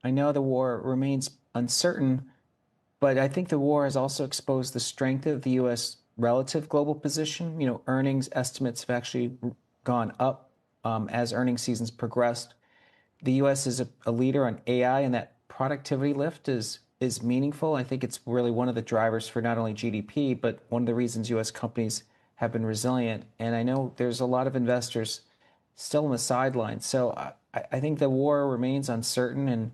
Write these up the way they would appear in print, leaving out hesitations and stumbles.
I know the war remains uncertain, but I think the war has also exposed the strength of the U.S. relative global position. Earnings estimates have actually gone up as earnings seasons progressed. The U.S. is a leader on AI, and that productivity lift is meaningful. I think it's really one of the drivers for not only GDP, but one of the reasons U.S. companies have been resilient. And I know there's a lot of investors still on the sidelines. So I think the war remains uncertain, and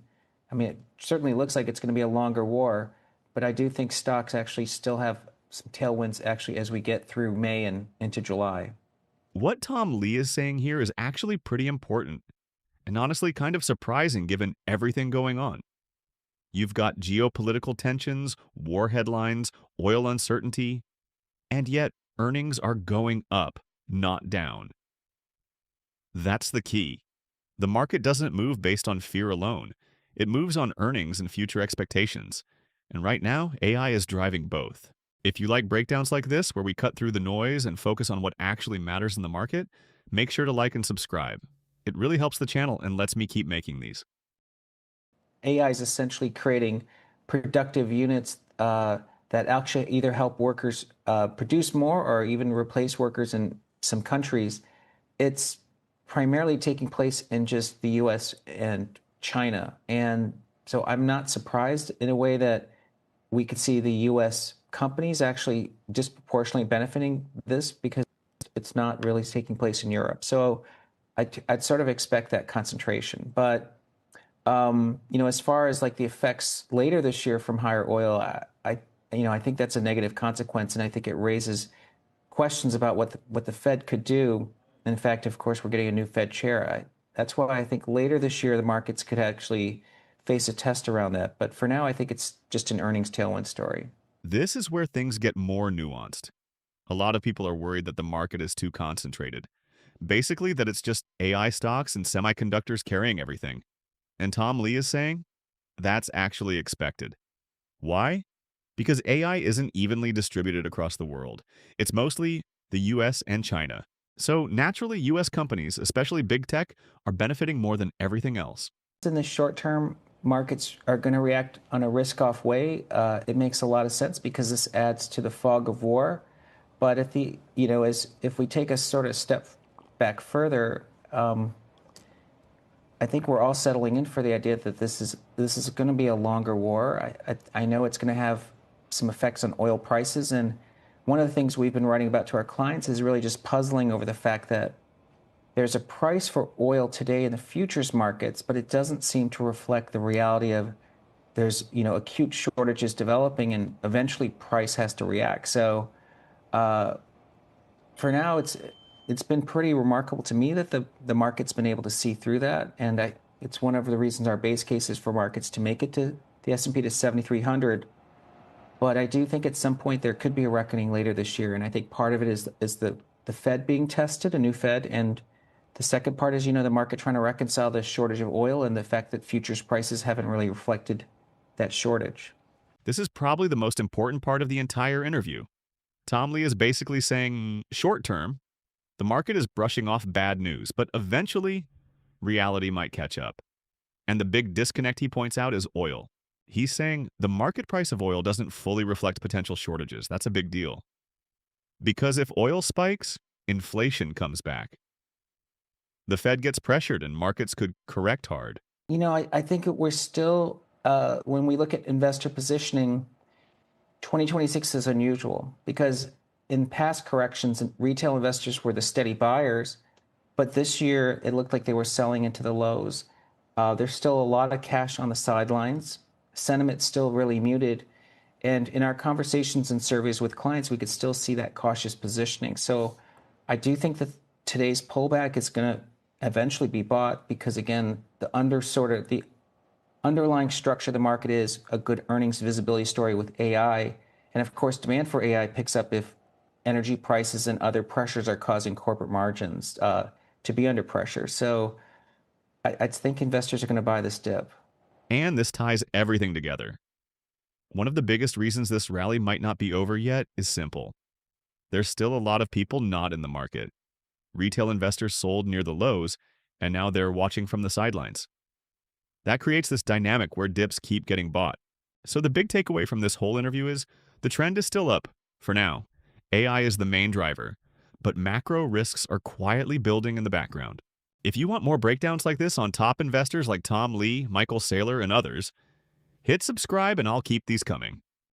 I mean, it certainly looks like it's going to be a longer war, but I do think stocks actually still have some tailwinds actually as we get through May and into July. What Tom Lee is saying here is actually pretty important, and honestly kind of surprising given everything going on. You've got geopolitical tensions, war headlines, oil uncertainty, and yet earnings are going up, not down. That's the key. The market doesn't move based on fear alone. It moves on earnings and future expectations. And right now, AI is driving both. If you like breakdowns like this, where we cut through the noise and focus on what actually matters in the market, make sure to like and subscribe. It really helps the channel and lets me keep making these. AI is essentially creating productive units that actually either help workers produce more or even replace workers in some countries. It's primarily taking place in just the US and China. And so I'm not surprised in a way that we could see the US companies actually disproportionately benefiting this because it's not really taking place in Europe. So I'd sort of expect that concentration. But as far as like the effects later this year from higher oil, I think that's a negative consequence, and I think it raises questions about what the Fed could do. In fact, of course, we're getting a new Fed chair. That's why I think later this year the markets could actually face a test around that. But for now, I think it's just an earnings tailwind story. This is where things get more nuanced. A lot of people are worried that the market is too concentrated. Basically, that it's just AI stocks and semiconductors carrying everything. And Tom Lee is saying that's actually expected. Why? Because AI isn't evenly distributed across the world. It's mostly the US and China. So naturally, US companies, especially big tech, are benefiting more than everything else. In the short term, markets are going to react on a risk-off way. It makes a lot of sense because this adds to the fog of war. But as if we take a sort of step back further, I think we're all settling in for the idea that this is going to be a longer war. I know it's going to have some effects on oil prices, and one of the things we've been writing about to our clients is really just puzzling over the fact that there's a price for oil today in the futures markets, but it doesn't seem to reflect the reality of there's acute shortages developing, and eventually price has to react. So for now, it's been pretty remarkable to me that the market's been able to see through that, and it's one of the reasons our base case is for markets to make it to the S&P to 7,300. But I do think at some point there could be a reckoning later this year, and I think part of it is the Fed being tested, a new Fed, and the second part is the market trying to reconcile the shortage of oil and the fact that futures prices haven't really reflected that shortage. This is probably the most important part of the entire interview. Tom Lee is basically saying, short term, the market is brushing off bad news, but eventually, reality might catch up. And the big disconnect he points out is oil. He's saying the market price of oil doesn't fully reflect potential shortages. That's a big deal. Because if oil spikes, inflation comes back. The Fed gets pressured and markets could correct hard. I think we're still, when we look at investor positioning, 2026 is unusual because in past corrections, retail investors were the steady buyers, but this year it looked like they were selling into the lows. There's still a lot of cash on the sidelines. Sentiment's still really muted. And in our conversations and surveys with clients, we could still see that cautious positioning. So I do think that today's pullback is going to eventually be bought because, again, the underlying structure of the market is a good earnings visibility story with AI. And of course, demand for AI picks up if energy prices and other pressures are causing corporate margins to be under pressure. So I think investors are going to buy this dip. And this ties everything together. One of the biggest reasons this rally might not be over yet is simple. There's still a lot of people not in the market. Retail investors sold near the lows, and now they're watching from the sidelines. That creates this dynamic where dips keep getting bought. So the big takeaway from this whole interview is the trend is still up for now. AI is the main driver, but macro risks are quietly building in the background. If you want more breakdowns like this on top investors like Tom Lee, Michael Saylor, and others, hit subscribe and I'll keep these coming.